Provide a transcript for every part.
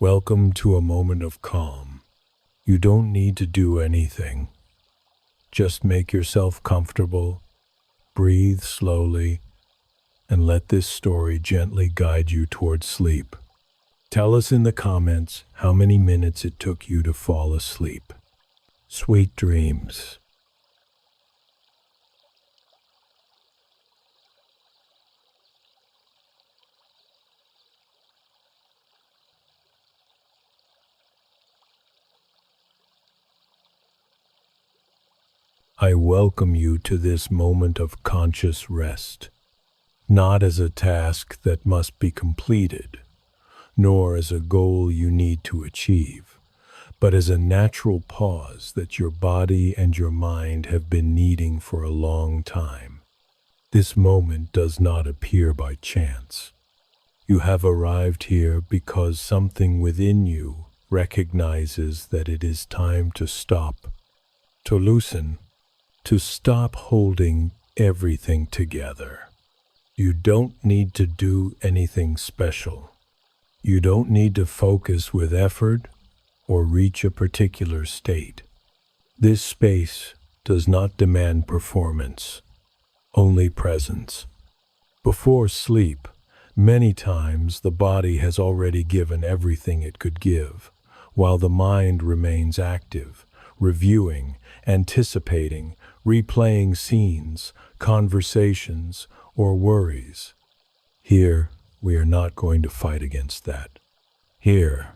Welcome to a moment of calm. You don't need to do anything. Just make yourself comfortable, breathe slowly, and let this story gently guide you towards sleep. Tell us in the comments how many minutes it took you to fall asleep. Sweet dreams. I welcome you to this moment of conscious rest, not as a task that must be completed, nor as a goal you need to achieve, but as a natural pause that your body and your mind have been needing for a long time. This moment does not appear by chance. You have arrived here because something within you recognizes that it is time to stop, to loosen, to stop holding everything together. You don't need to do anything special. You don't need to focus with effort or reach a particular state. This space does not demand performance, only presence. Before sleep, many times the body has already given everything it could give, while the mind remains active, reviewing, anticipating, replaying scenes, conversations, or worries. Here, we are not going to fight against that. Here,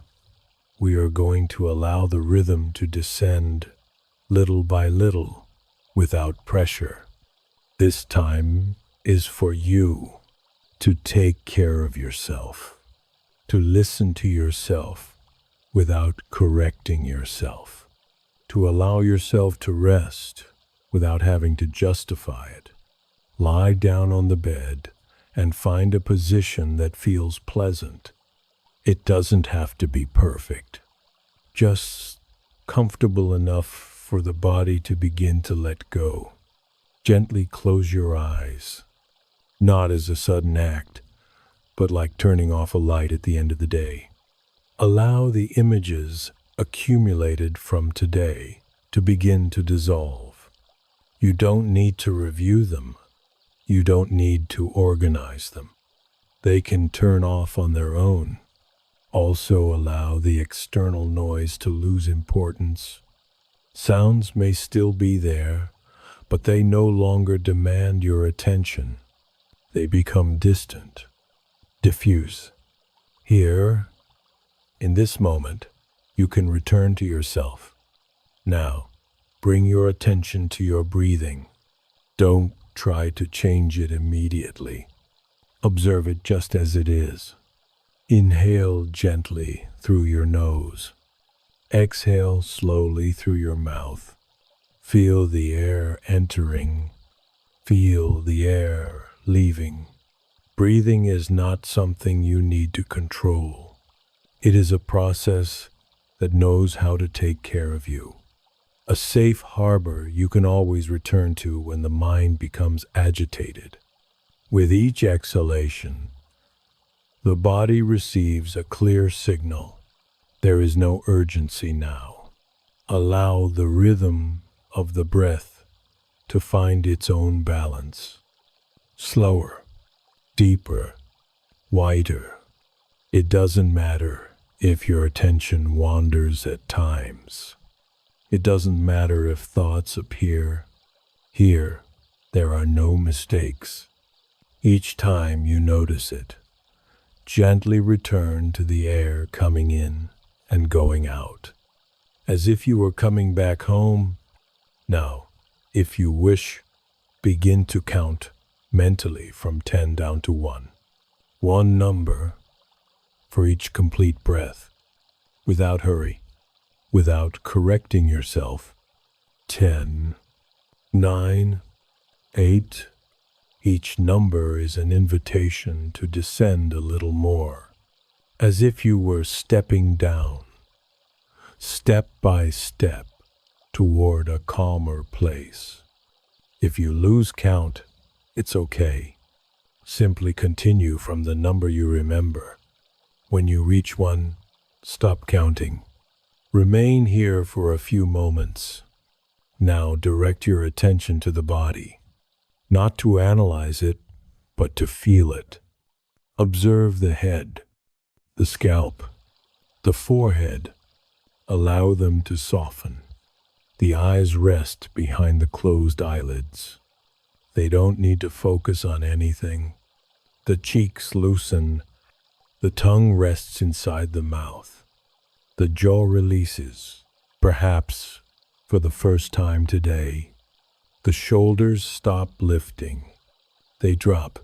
we are going to allow the rhythm to descend little by little, without pressure. This time is for you to take care of yourself, to listen to yourself without correcting yourself, to allow yourself to rest without having to justify it. Lie down on the bed and find a position that feels pleasant. It doesn't have to be perfect, just comfortable enough for the body to begin to let go. Gently close your eyes, not as a sudden act, but like turning off a light at the end of the day. Allow the images accumulated from today to begin to dissolve. You don't need to review them. You don't need to organize them. They can turn off on their own. Also allow the external noise to lose importance. Sounds may still be there, but they no longer demand your attention. They become distant, diffuse. Here, in this moment, you can return to yourself. Now, bring your attention to your breathing. Don't try to change it immediately. Observe it just as it is. Inhale gently through your nose. Exhale slowly through your mouth. Feel the air entering. Feel the air leaving. Breathing is not something you need to control. It is a process that knows how to take care of you. A safe harbor you can always return to when the mind becomes agitated. With each exhalation, the body receives a clear signal. There is no urgency now. Allow the rhythm of the breath to find its own balance. Slower, deeper, wider. It doesn't matter if your attention wanders at times. It doesn't matter if thoughts appear. Here, there are no mistakes. Each time you notice it, gently return to the air coming in and going out, as if you were coming back home. Now, if you wish, begin to count mentally from 10 down to 1. One number for each complete breath, without hurry, without correcting yourself. 10, 9, 8. Each number is an invitation to descend a little more, as if you were stepping down, step by step, toward a calmer place. If you lose count, it's okay. Simply continue from the number you remember. When you reach 1, Stop counting. Remain here for a few moments. Now direct your attention to the body, not to analyze it, but to feel it. Observe the head, the scalp, the forehead. Allow them to soften. The eyes rest behind the closed eyelids. They don't need to focus on anything. The cheeks loosen. The tongue rests inside the mouth. The jaw releases, perhaps for the first time today. The shoulders stop lifting. They drop.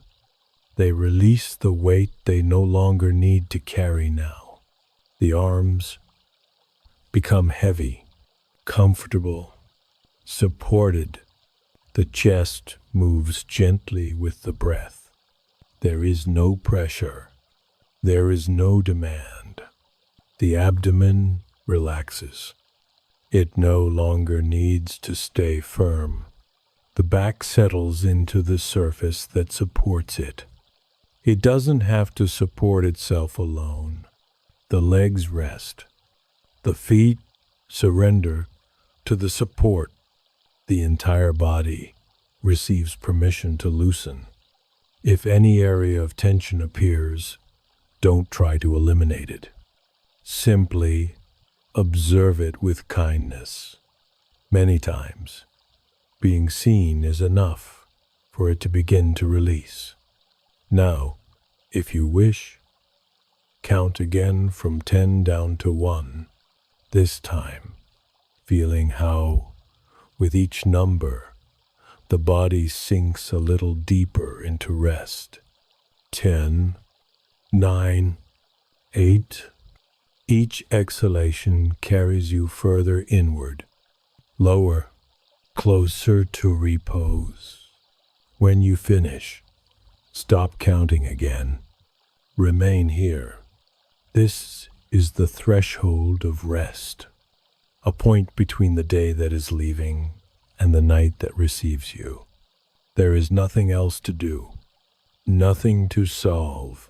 They release the weight they no longer need to carry now. The arms become heavy, comfortable, supported. The chest moves gently with the breath. There is no pressure. There is no demand. The abdomen relaxes. It no longer needs to stay firm. The back settles into the surface that supports it. It doesn't have to support itself alone. The legs rest. The feet surrender to the support. The entire body receives permission to loosen. If any area of tension appears, don't try to eliminate it. Simply observe it with kindness. Many times, being seen is enough for it to begin to release. Now, if you wish, count again from 10 down to 1, this time feeling how, with each number, the body sinks a little deeper into rest. 10, 9, 8. Each exhalation carries you further inward, lower, closer to repose. When you finish, stop counting again. Remain here. This is the threshold of rest, a point between the day that is leaving and the night that receives you. There is nothing else to do, nothing to solve,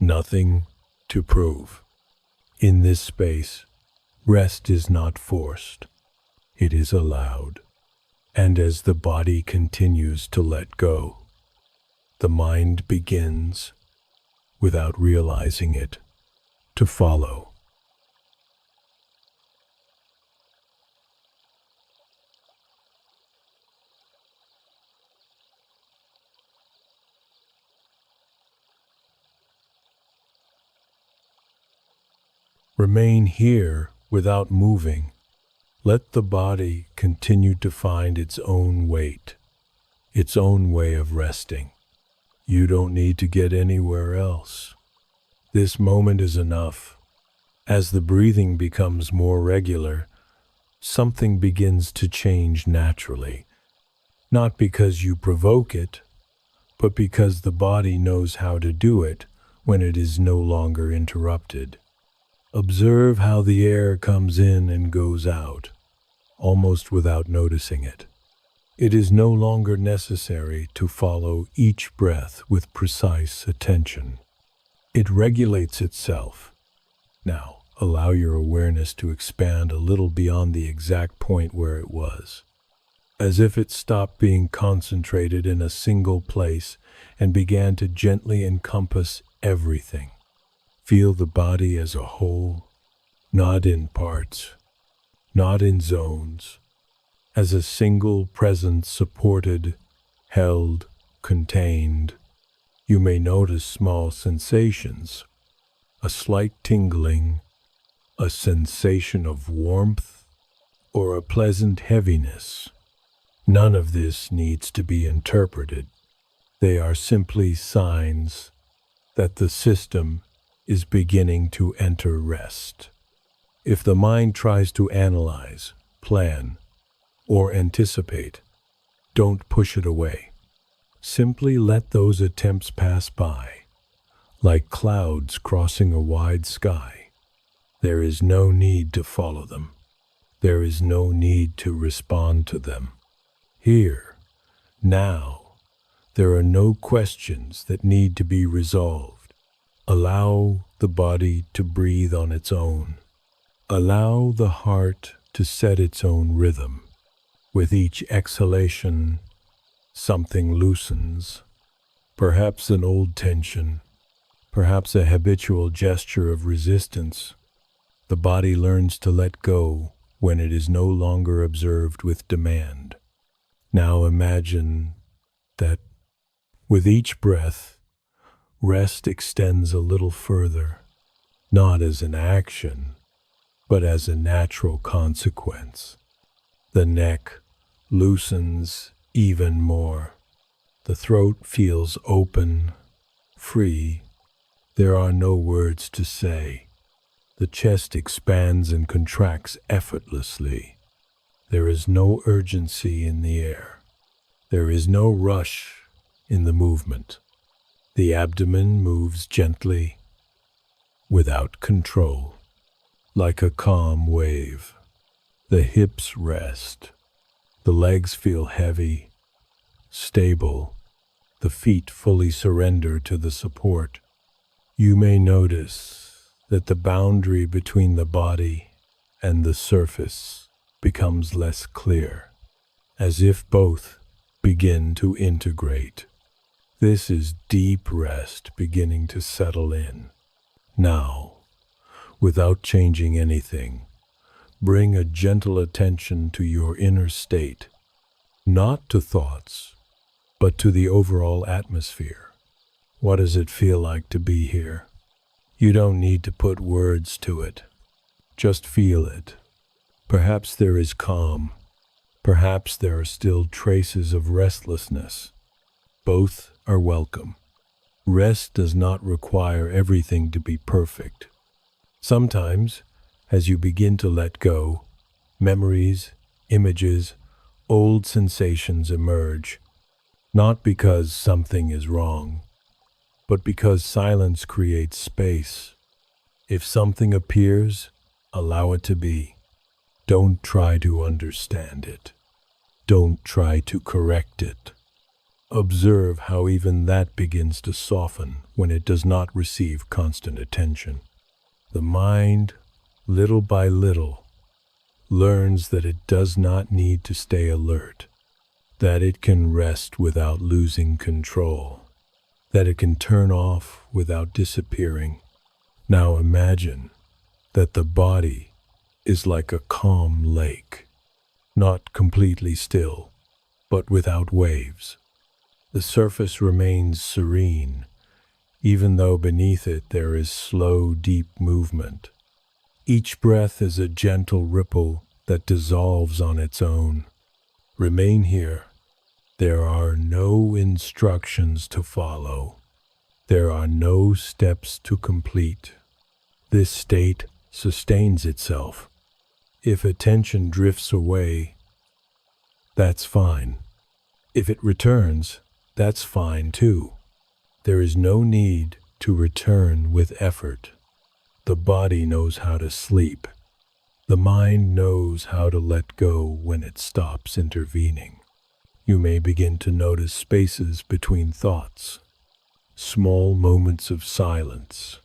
nothing to prove. In this space, rest is not forced. It is allowed. And as the body continues to let go, the mind begins, without realizing it, to follow. Remain here without moving. Let the body continue to find its own weight, its own way of resting. You don't need to get anywhere else. This moment is enough. As the breathing becomes more regular, something begins to change naturally, not because you provoke it, but because the body knows how to do it when it is no longer interrupted. Observe how the air comes in and goes out, almost without noticing it. It is no longer necessary to follow each breath with precise attention. It regulates itself. Now, allow your awareness to expand a little beyond the exact point where it was, as if it stopped being concentrated in a single place and began to gently encompass everything. Feel the body as a whole, not in parts, not in zones, as a single presence supported, held, contained. You may notice small sensations, a slight tingling, a sensation of warmth, or a pleasant heaviness. None of this needs to be interpreted. They are simply signs that the system is beginning to enter rest. If the mind tries to analyze, plan, or anticipate, don't push it away. Simply let those attempts pass by, like clouds crossing a wide sky. There is no need to follow them. There is no need to respond to them. Here, now, there are no questions that need to be resolved. Allow the body to breathe on its own. Allow the heart to set its own rhythm. With each exhalation, something loosens. Perhaps an old tension, perhaps a habitual gesture of resistance. The body learns to let go when it is no longer observed with demand. Now imagine that with each breath, rest extends a little further, not as an action, but as a natural consequence. The neck loosens even more. The throat feels open, free. There are no words to say. The chest expands and contracts effortlessly. There is no urgency in the air. There is no rush in the movement. The abdomen moves gently, without control, like a calm wave. The hips rest. The legs feel heavy, stable. The feet fully surrender to the support. You may notice that the boundary between the body and the surface becomes less clear, as if both begin to integrate. This is deep rest beginning to settle in. Now, without changing anything, bring a gentle attention to your inner state, not to thoughts, but to the overall atmosphere. What does it feel like to be here? You don't need to put words to it. Just feel it. Perhaps there is calm. Perhaps there are still traces of restlessness. Both are welcome. Rest does not require everything to be perfect. Sometimes, as you begin to let go, memories, images, old sensations emerge, not because something is wrong, but because silence creates space. If something appears, allow it to be. Don't try to understand it. Don't try to correct it. Observe how even that begins to soften when it does not receive constant attention. The mind, little by little, learns that it does not need to stay alert, that it can rest without losing control, that it can turn off without disappearing. Now imagine that the body is like a calm lake, not completely still, but without waves. The surface remains serene, even though beneath it there is slow, deep movement. Each breath is a gentle ripple that dissolves on its own. Remain here. There are no instructions to follow. There are no steps to complete. This state sustains itself. If attention drifts away, that's fine. If it returns, that's fine too. There is no need to return with effort. The body knows how to sleep. The mind knows how to let go when it stops intervening. You may begin to notice spaces between thoughts, small moments of silence,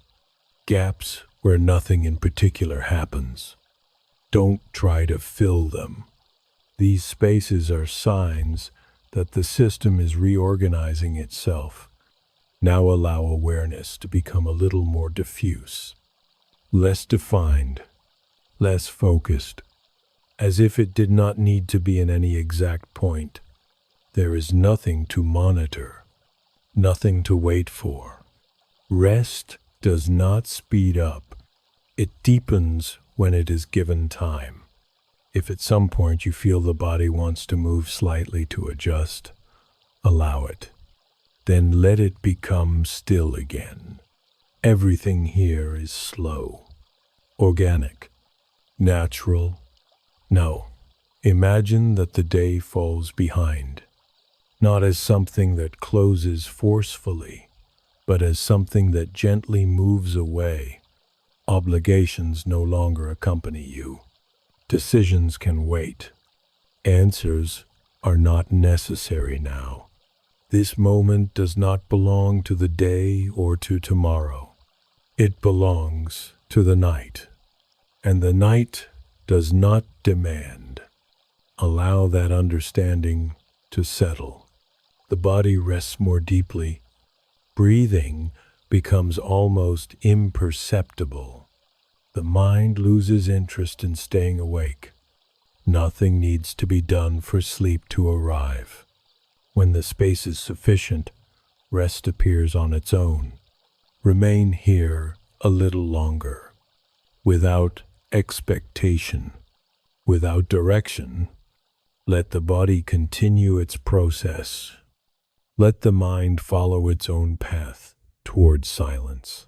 gaps where nothing in particular happens. Don't try to fill them. These spaces are signs that the system is reorganizing itself. Now allow awareness to become a little more diffuse, less defined, less focused, as if it did not need to be in any exact point. There is nothing to monitor, nothing to wait for. Rest does not speed up. It deepens when it is given time. If at some point you feel the body wants to move slightly to adjust, allow it. Then let it become still again. Everything here is slow, organic, natural. No, imagine that the day falls behind, not as something that closes forcefully, but as something that gently moves away. Obligations no longer accompany you. Decisions can wait. Answers are not necessary now. This moment does not belong to the day or to tomorrow. It belongs to the night, and the night does not demand. Allow that understanding to settle. The body rests more deeply. Breathing becomes almost imperceptible. The mind loses interest in staying awake. Nothing needs to be done for sleep to arrive. When the space is sufficient, rest appears on its own. Remain here a little longer, without expectation, without direction. Let the body continue its process. Let the mind follow its own path toward silence.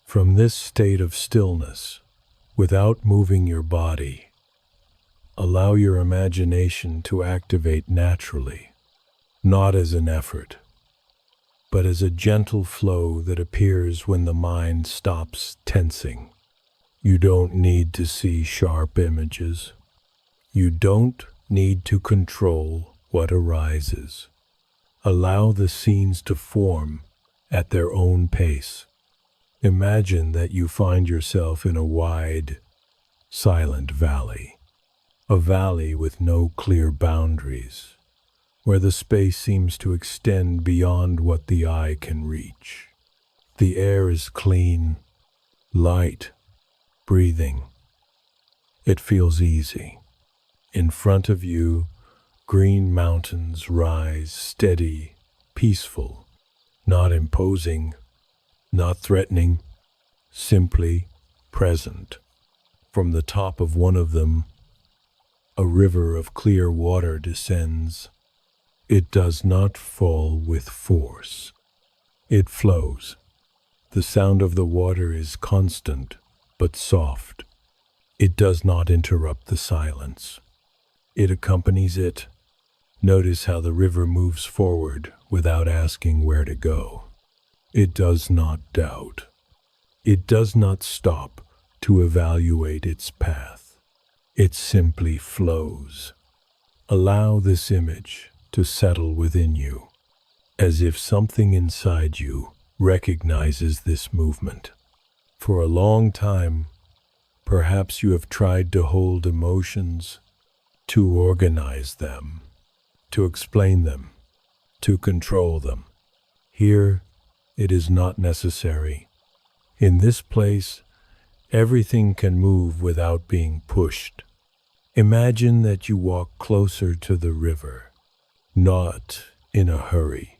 From this state of stillness, without moving your body, allow your imagination to activate naturally, not as an effort, but as a gentle flow that appears when the mind stops tensing. You don't need to see sharp images. You don't need to control what arises. Allow the scenes to form at their own pace. Imagine that you find yourself in a wide, silent valley, a valley with no clear boundaries, where the space seems to extend beyond what the eye can reach. The air is clean, light, breathing. It feels easy. In front of you, green mountains rise steady, peaceful, not imposing, not threatening, simply present. From the top of one of them, a river of clear water descends. It does not fall with force. It flows. The sound of the water is constant, but soft. It does not interrupt the silence. It accompanies it. Notice how the river moves forward without asking where to go. It does not doubt. It does not stop to evaluate its path. It simply flows. Allow this image to settle within you, as if something inside you recognizes this movement. For a long time, perhaps you have tried to hold emotions, to organize them, to explain them, to control them. Here, it is not necessary. In this place, everything can move without being pushed. Imagine that you walk closer to the river, not in a hurry,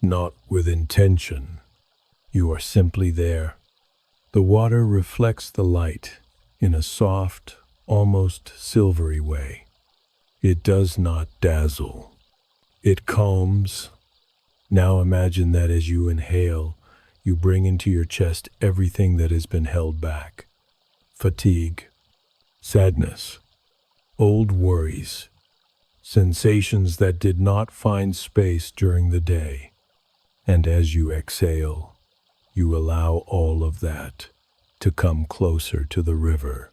not with intention. You are simply there. The water reflects the light in a soft, almost silvery way. It does not dazzle. It calms. Now imagine that as you inhale, you bring into your chest everything that has been held back. Fatigue, sadness, old worries, sensations that did not find space during the day. And as you exhale, you allow all of that to come closer to the river,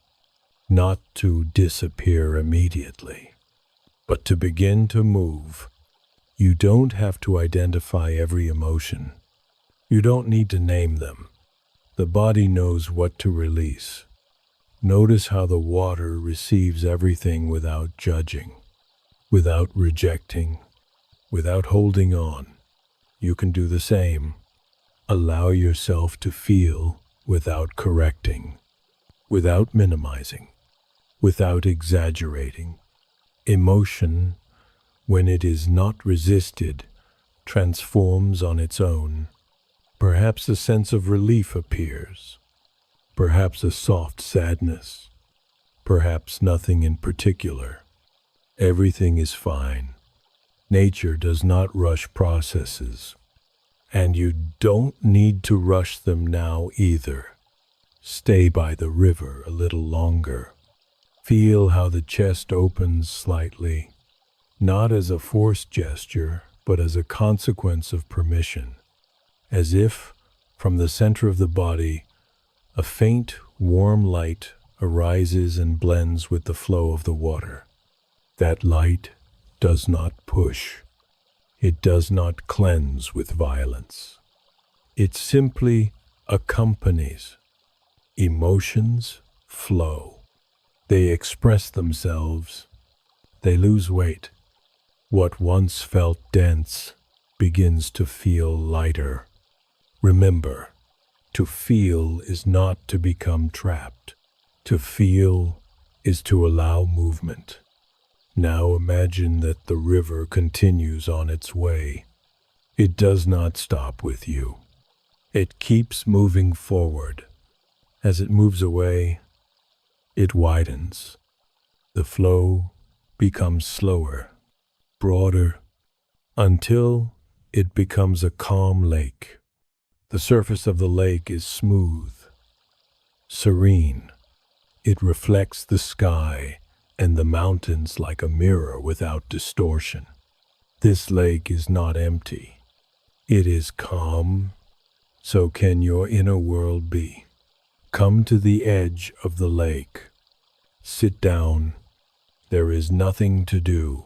not to disappear immediately, but to begin to move. You don't have to identify every emotion. You don't need to name them. The body knows what to release. Notice how the water receives everything without judging, without rejecting, without holding on. You can do the same. Allow yourself to feel without correcting, without minimizing, without exaggerating. Emotion, when it is not resisted, transforms on its own. Perhaps a sense of relief appears, perhaps a soft sadness, perhaps nothing in particular. Everything is fine. Nature does not rush processes, and you don't need to rush them now either. Stay by the river a little longer. Feel how the chest opens slightly, not as a forced gesture, but as a consequence of permission, as if from the center of the body A faint, warm light arises and blends with the flow of the water. That light does not push. It does not cleanse with violence. It simply accompanies. Emotions flow. They express themselves. They lose weight. What once felt dense begins to feel lighter. Remember, to feel is not to become trapped. To feel is to allow movement. Now imagine that the river continues on its way. It does not stop with you. It keeps moving forward. As it moves away, it widens. The flow becomes slower, broader, until it becomes a calm lake. The surface of the lake is smooth, serene. It reflects the sky and the mountains like a mirror without distortion. This lake is not empty. It is calm. So can your inner world be. Come to the edge of the lake. Sit down. There is nothing to do.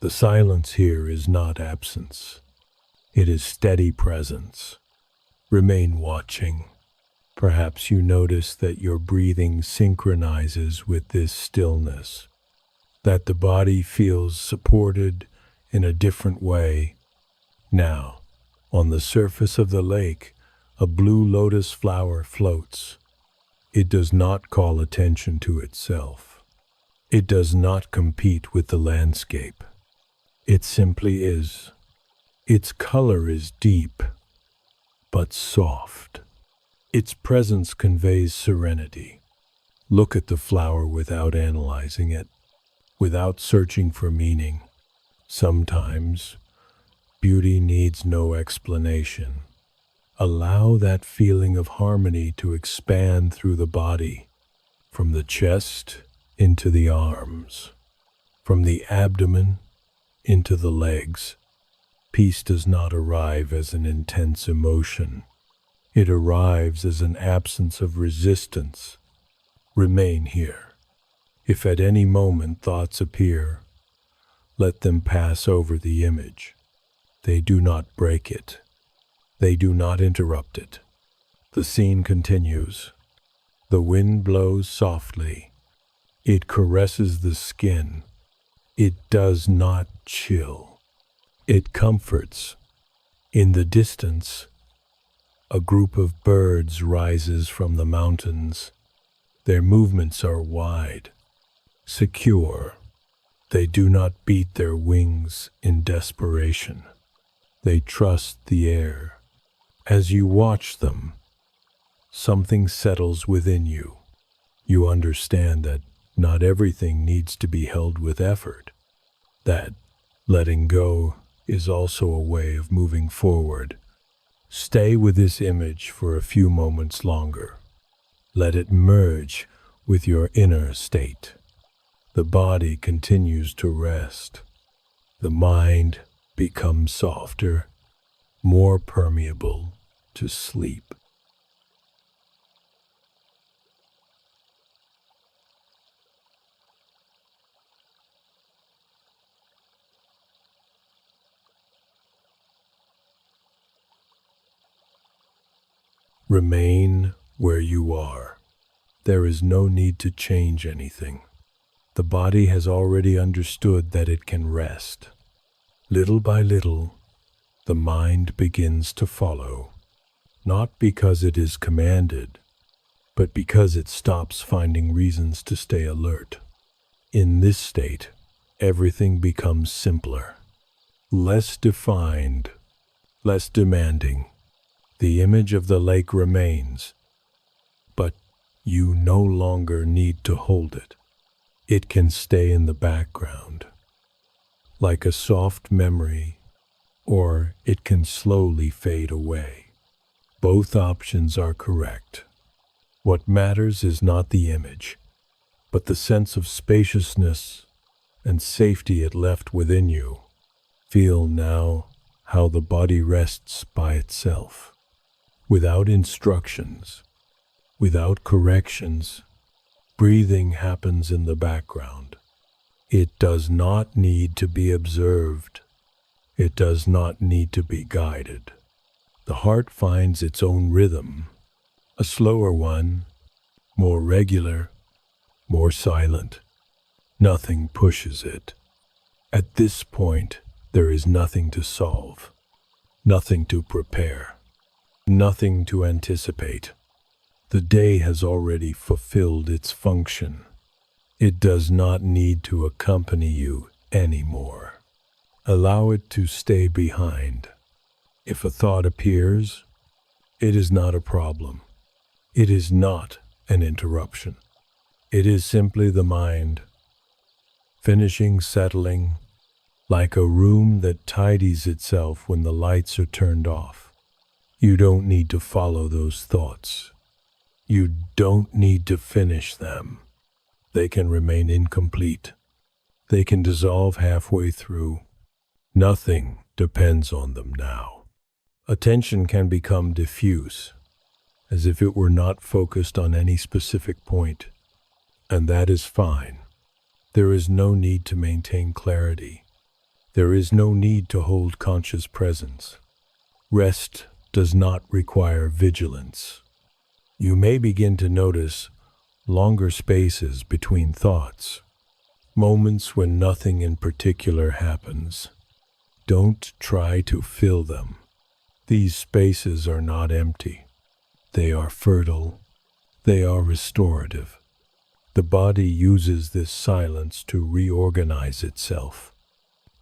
The silence here is not absence. It is steady presence. Remain watching. Perhaps you notice that your breathing synchronizes with this stillness, that the body feels supported in a different way. Now, on the surface of the lake, a blue lotus flower floats. It does not call attention to itself. It does not compete with the landscape. It simply is. Its color is deep, but soft. Its presence conveys serenity. Look at the flower without analyzing it, without searching for meaning. Sometimes, beauty needs no explanation. Allow that feeling of harmony to expand through the body, from the chest into the arms, from the abdomen into the legs. Peace does not arrive as an intense emotion. It arrives as an absence of resistance. Remain here. If at any moment thoughts appear, let them pass over the image. They do not break it. They do not interrupt it. The scene continues. The wind blows softly. It caresses the skin. It does not chill. It comforts. In the distance, a group of birds rises from the mountains. Their movements are wide, secure. They do not beat their wings in desperation. They trust the air. As you watch them, something settles within you. You understand that not everything needs to be held with effort. That letting go is also a way of moving forward. Stay with this image for a few moments longer. Let it merge with your inner state. The body continues to rest. The mind becomes softer, more permeable to sleep. Remain where you are. There is no need to change anything. The body has already understood that it can rest. Little by little, the mind begins to follow, not because it is commanded, but because it stops finding reasons to stay alert. In this state, everything becomes simpler, less defined, less demanding. The image of the lake remains, but you no longer need to hold it. It can stay in the background, like a soft memory, or it can slowly fade away. Both options are correct. What matters is not the image, but the sense of spaciousness and safety it left within you. Feel now how the body rests by itself, without instructions, without corrections. Breathing happens in the background. It does not need to be observed. It does not need to be guided. The heart finds its own rhythm, a slower one, more regular, more silent. Nothing pushes it. At this point, there is nothing to solve, nothing to prepare, nothing to anticipate. The day has already fulfilled its function. It does not need to accompany you anymore. Allow it to stay behind. If a thought appears, it is not a problem. It is not an interruption. It is simply the mind, finishing settling, like a room that tidies itself when the lights are turned off. You don't need to follow those thoughts. You don't need to finish them. They can remain incomplete. They can dissolve halfway through. Nothing depends on them now. Attention can become diffuse, as if it were not focused on any specific point, and that is fine. There is no need to maintain clarity. There is no need to hold conscious presence. Rest does not require vigilance. You may begin to notice longer spaces between thoughts, moments when nothing in particular happens. Don't try to fill them. These spaces are not empty. They are fertile. They are restorative. The body uses this silence to reorganize itself,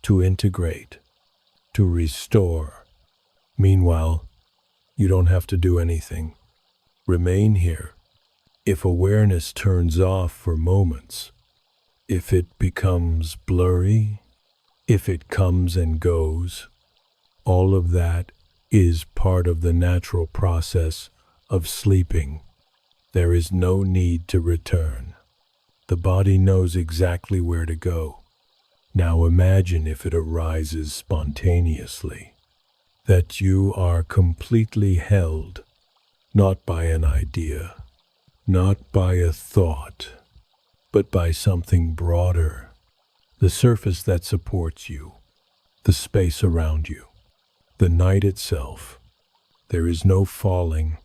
to integrate, to restore. Meanwhile, you don't have to do anything. Remain here. If awareness turns off for moments, if it becomes blurry, if it comes and goes, all of that is part of the natural process of sleeping. There is no need to return. The body knows exactly where to go. Now imagine if it arises spontaneously, that you are completely held, not by an idea, not by a thought, but by something broader, the surface that supports you, the space around you, the night itself. There is no falling,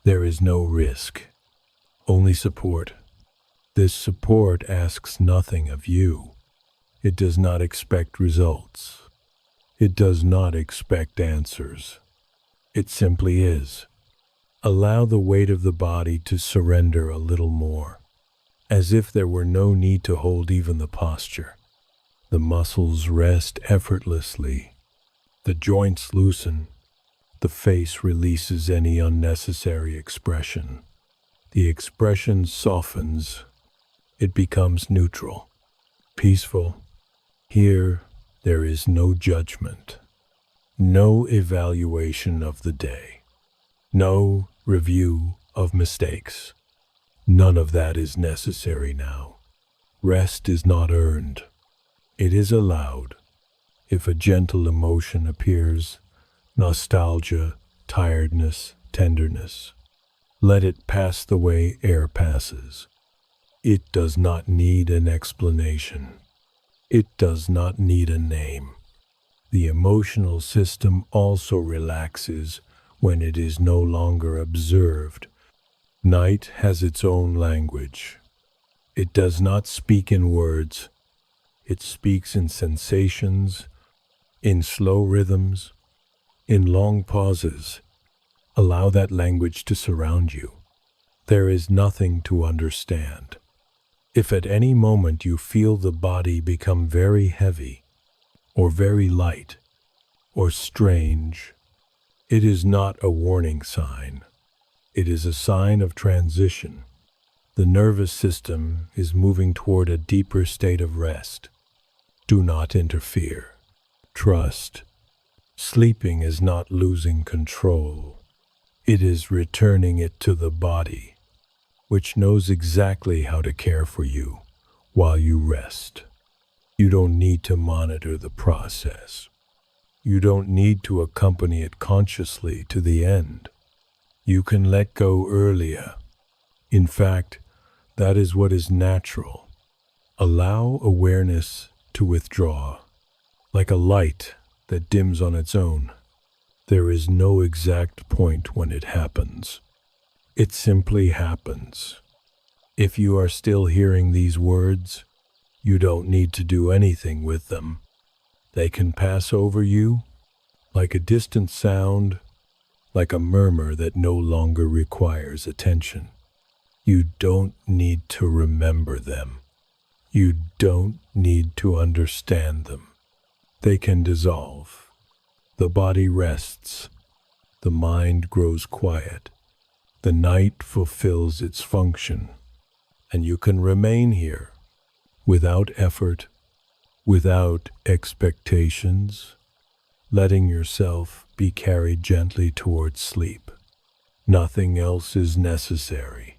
there is no risk, only support. This support asks nothing of you. It does not expect results. It does not expect answers. It simply is. Allow the weight of the body to surrender a little more, as if there were no need to hold even the posture. The muscles rest effortlessly. The joints loosen. The face releases any unnecessary expression. The expression softens. It becomes neutral, peaceful. Here, there is no judgment, no evaluation of the day, no review of mistakes. None of that is necessary now. Rest is not earned. It is allowed. If a gentle emotion appears, nostalgia, tiredness, tenderness, let it pass the way air passes. It does not need an explanation. It does not need a name. The emotional system also relaxes when it is no longer observed. Night has its own language. It does not speak in words. It speaks in sensations, in slow rhythms, in long pauses. Allow that language to surround you. There is nothing to understand. If at any moment you feel the body become very heavy, or very light, or strange, it is not a warning sign. It is a sign of transition. The nervous system is moving toward a deeper state of rest. Do not interfere. Trust. Sleeping is not losing control. It is returning it to the body, which knows exactly how to care for you while you rest. You don't need to monitor the process. You don't need to accompany it consciously to the end. You can let go earlier. In fact, that is what is natural. Allow awareness to withdraw, like a light that dims on its own. There is no exact point when it happens. It simply happens. If you are still hearing these words, you don't need to do anything with them. They can pass over you like a distant sound, like a murmur that no longer requires attention. You don't need to remember them. You don't need to understand them. They can dissolve. The body rests. The mind grows quiet. The night fulfills its function. And you can remain here, without effort, without expectations, letting yourself be carried gently towards sleep. Nothing else is necessary.